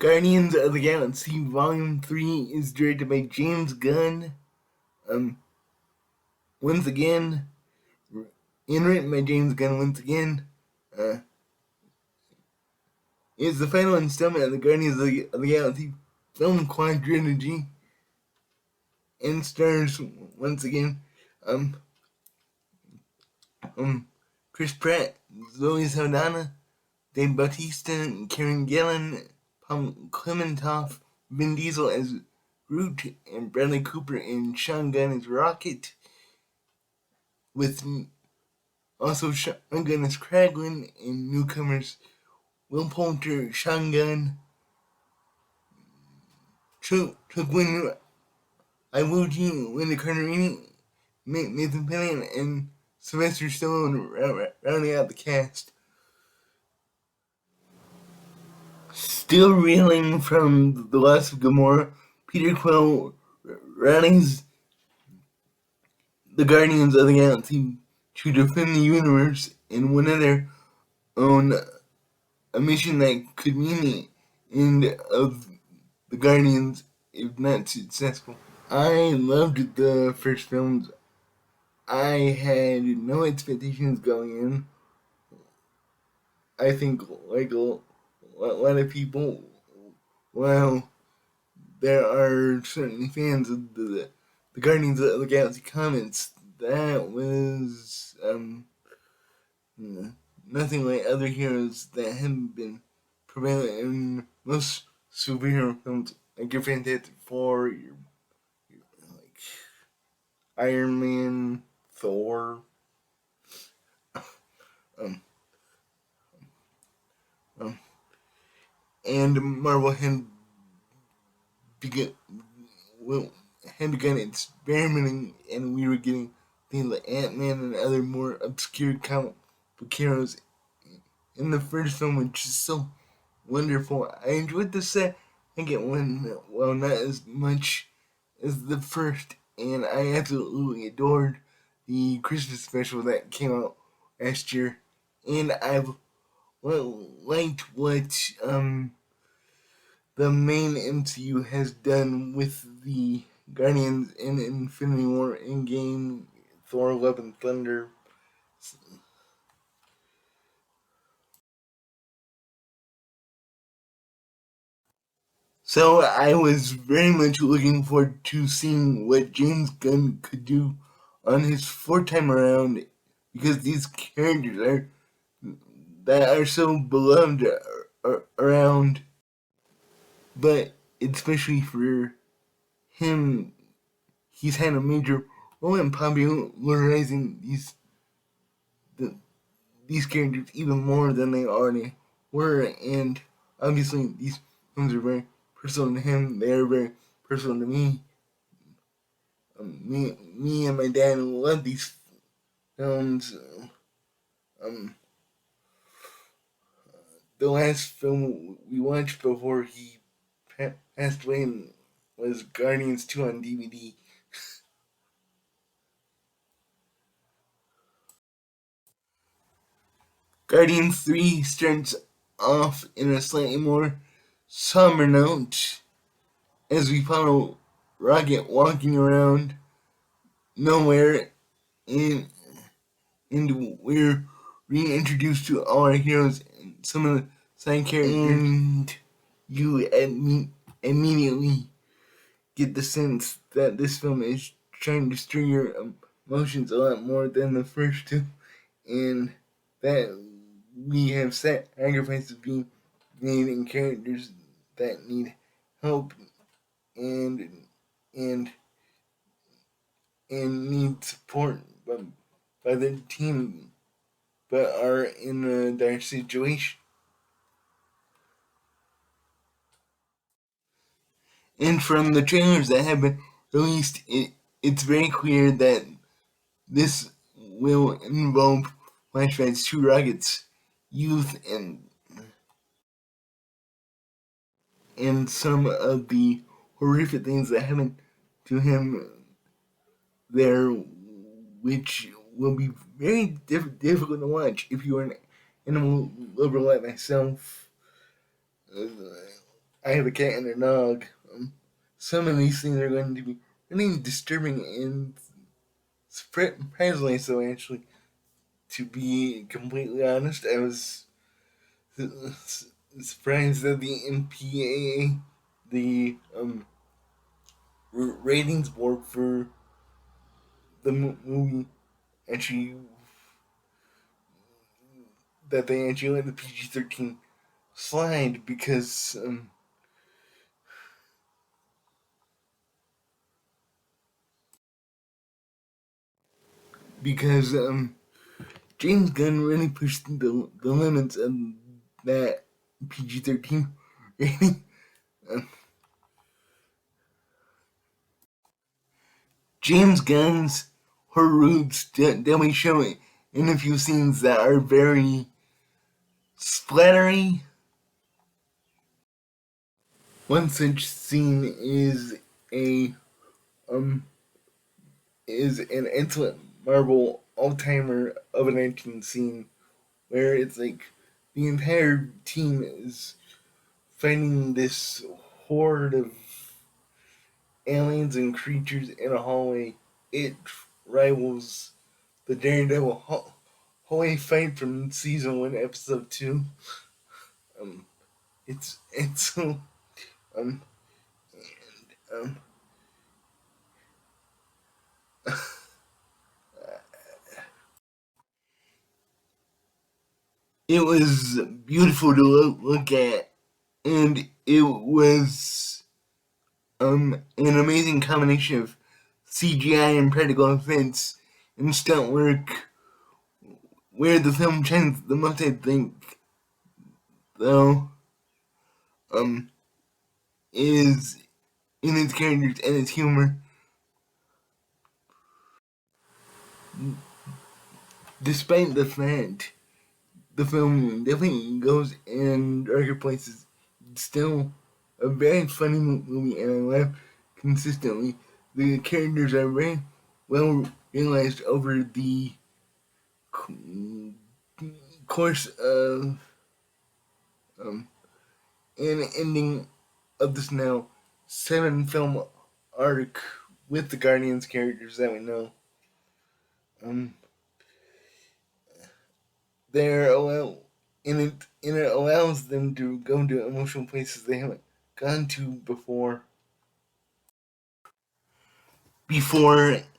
Guardians of the Galaxy Volume 3 is directed by James Gunn. Once again, and written by James Gunn once again. It's the final installment of the Guardians of the Galaxy film quadrilogy, and stars once again Chris Pratt, Zoe Saldana, Bautista, Karen Gillan, Klementieff, Vin Diesel as Groot, and Bradley Cooper and Sean Gunn as Rocket, with also Sean Gunn as Kraglin, and newcomers Will Poulter, Sean Gunn, Chukwudi, Iwuji, Linda Carterini, Nathan Fillion, and Sylvester Stallone rounding out the cast. Still reeling from the loss of Gamora, Peter Quill rallies the Guardians of the Galaxy to defend the universe and one another on a mission that could mean the end of the Guardians if not successful. I loved the first films. I had no expectations going in. I think, like a lot of people, well, there are certainly fans of the Guardians of the Galaxy comics, that was nothing like other heroes that haven't been prevalent in most superhero films, like your Fantastic Four, your like Iron Man, Thor, and Marvel had begun experimenting, and we were getting things like Ant-Man and other more obscure comic book heroes in the first film, which is so wonderful. I enjoyed the second one, well, not as much as the first, and I absolutely adored the Christmas special that came out last year, and I've liked what the main MCU has done with the Guardians in Infinity War, Endgame, Thor: Love and Thunder. So I was very much looking forward to seeing what James Gunn could do on his fourth time around, because these characters are so beloved around, but especially for him, he's had a major role in popularizing these characters even more than they already were, and obviously these films are very personal to him. They are very personal to me. Me and my dad love these films. The last film we watched before he passed away was Guardians 2 on DVD. Guardians 3 starts off in a slightly more somber note as we follow Rocket walking around nowhere, and we're reintroduced to all our heroes and some of the side characters, and you immediately get the sense that this film is trying to stir your emotions a lot more than the first two, and that we have sacrifices being made in characters that need help and need support by the team, but are in a dire situation. And from the trailers that have been released, it's very clear that this will involve flashbacks to Rocket's youth and some of the horrific things that happened to him there, which will be very difficult to watch if you are an animal lover like myself. I have a cat and a dog. Some of these things are going to be really disturbing and surprisingly so, actually. To be completely honest, I was surprised that the MPAA, the ratings board for the movie, actually that they actually let the PG-13 slide because James Gunn really pushed the limits of that PG-13 rating. Um, James Gunn's horror roots definitely show it in a few scenes that are very splattery. One such scene a um is an excellent Marvel all timer of an action scene where it's like the entire team is fighting this horde of aliens and creatures in a hallway. It rivals the Daredevil hallway fight from season 1, episode 2. Um, it's so um um. It was beautiful to look at, and it was an amazing combination of CGI and practical effects and stunt work. Where the film shines the most, I think, though, um, is in its characters and its humor. Despite the fact the film definitely goes in darker places, it's still a very funny movie, and I laugh consistently. The characters are very well realized over the course of um, an ending of this now 7 film arc with the Guardians characters that we know. Um, they're and it allows them to go to emotional places they haven't gone to before.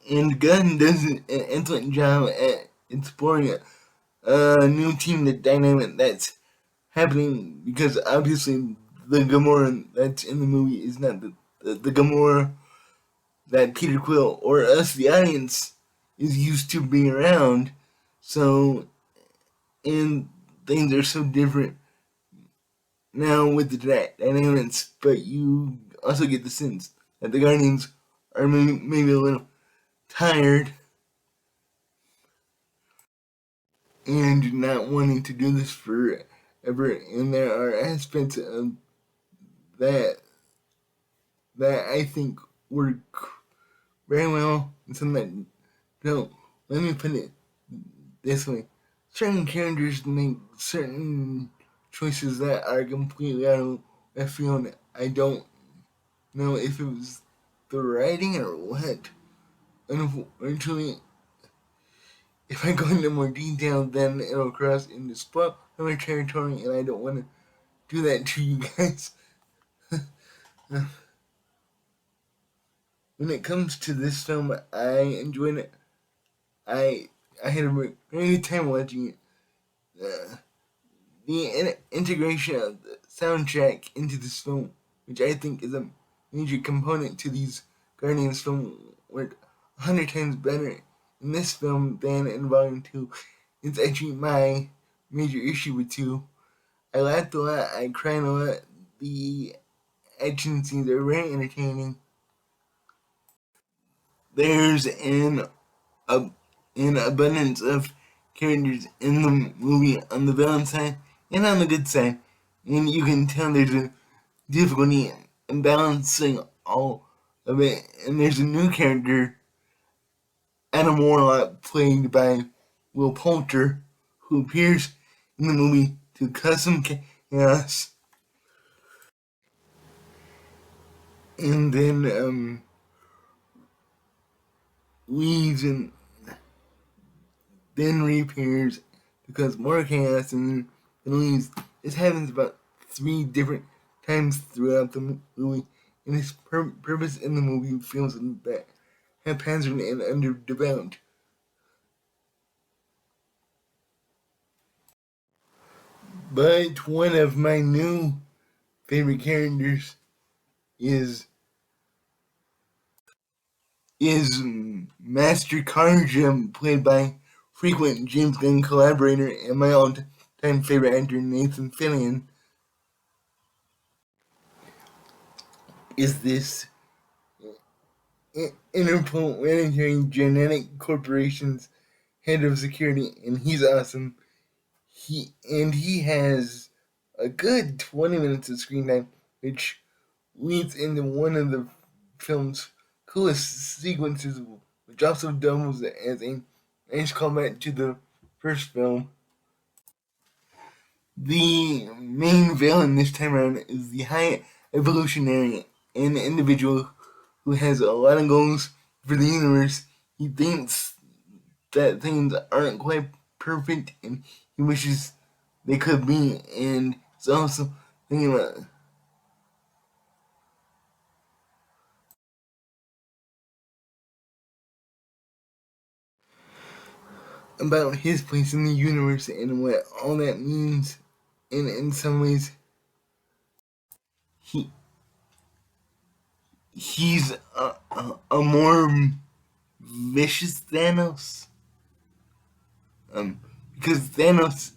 And Gunn does an excellent job at exploring a new team the dynamic that's happening because obviously the Gamora that's in the movie is not the Gamora that Peter Quill or us, the audience, is used to being around. So, and things are so different now with the dynamics, but you also get the sense that the Guardians are maybe a little tired and not wanting to do this forever. And there are aspects of that that I think work very well, and some that don't. Let me put it this way: certain characters make certain choices that are completely out of left field. I don't know if it was the writing or what. Unfortunately, if I go into more detail, then it'll cross into spoiler territory, and I don't want to do that to you guys. When it comes to this film, I enjoyed it. I I had a very good time watching it. The integration of the soundtrack into this film, which I think is a major component to these Guardians films, worked 100 times better in this film than in Volume 2. It's actually my major issue with 2. I laughed a lot, I cried a lot. The action scenes are very entertaining. There's a, an abundance of characters in the movie on the villain side and on the good side, and you can tell there's a difficulty in balancing all of it. And there's a new character, Adam Warlock, played by Will Poulter, who appears in the movie to cause some chaos. and then leaves and then reappears because more chaos and then leaves. This happens about 3 different times throughout the movie, and his purpose in the movie feels that haphazard and underdeveloped. But one of my new favorite characters is is Master Carja, played by frequent James Gunn collaborator and my all-time favorite actor Nathan Fillion. Is this Interplanetary Genetic Corporation's head of security, and he's awesome. He has a good 20 minutes of screen time, which leads into one of the film's coolest sequences, which also doubles as a nice callback to the first film. The main villain this time around is the high evolutionary, an individual who has a lot of goals for the universe. He thinks that things aren't quite perfect and he wishes they could be, and he's also thinking about his place in the universe and what all that means. And in some ways, he he's a more vicious Thanos. Um, because Thanos,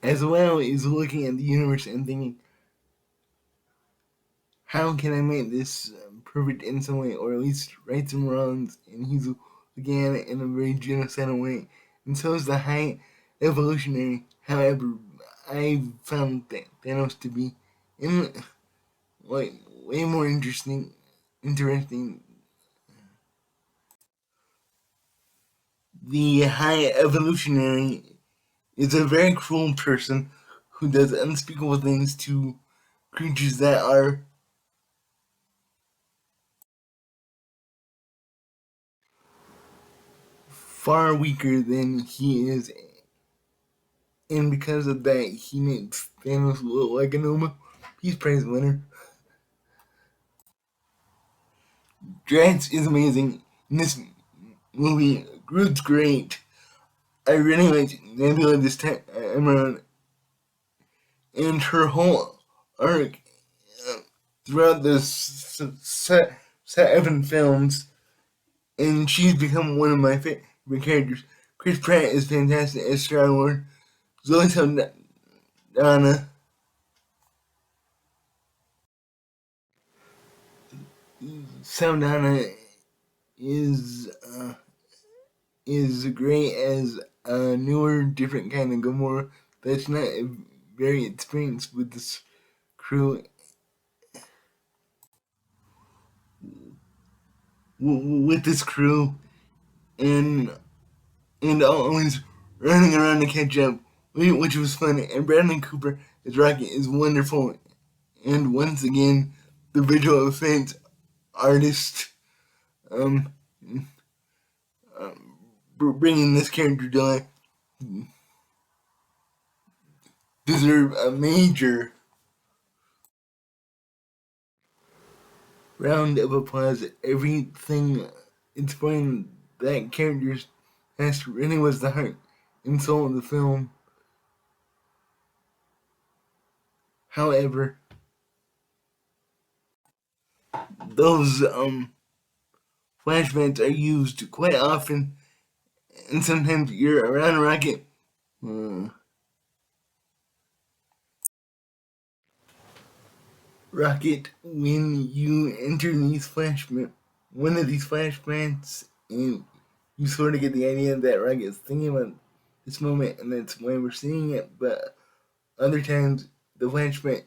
as well, is looking at the universe and thinking, how can I make this perfect in some way, or at least right some wrongs? And he's looking at it in a very genocidal way. And so is the high evolutionary. However, I found Thanos to be in like way more interesting. The high evolutionary is a very cruel person who does unspeakable things to creatures that are far weaker than he is, and because of that, he makes Thanos look like a Nobel Peace Prize winner. Drax is amazing in this movie. Groot's great. I really like Nebula this time around, and her whole arc uh, throughout the 7 films, and she's become one of my favorite characters. Chris Pratt is fantastic as Star-Lord. Zoe Saldana Saldana is uh, is great as a newer, different kind of Gamora that's not very experienced with this crew, with this crew, and always running around to catch up, which was fun. And Bradley Cooper as Rocket is wonderful, and once again, the visual effects artist um, bringing this character to life deserve a major round of applause. Everything explained that character's past really was the heart and soul of the film. However, those flashbacks are used quite often, and sometimes you're around Rocket. Uh, Rocket, when you enter one of these flashbacks, and you sort of get the idea that Rocket's thinking about this moment, and that's why we're seeing it. But other times, the flashback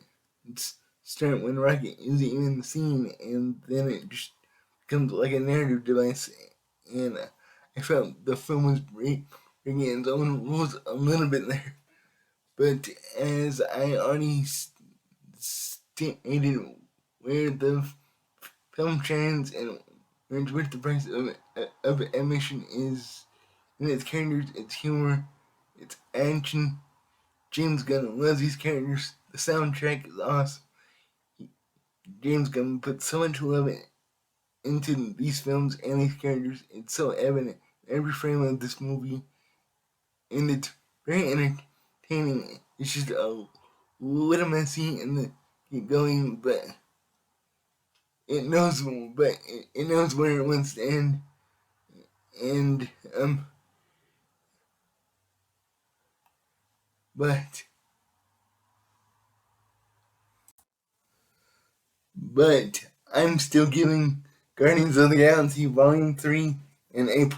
start when Rocket isn't even in the scene, and then it just becomes like a narrative device. And I felt the film was bringing its own rules a little bit there. But as I already stated, where the film shines and where the price of admission is in its characters, its humor, its action. James Gunn loves these characters. The soundtrack is awesome. James Gunn put so much love into these films and these characters. It's so evident in every frame of this movie, and it's very entertaining. It's just a little messy in the get going, but it knows, it knows where it wants to end, and but I'm still giving Guardians of the Galaxy Volume 3 an A+.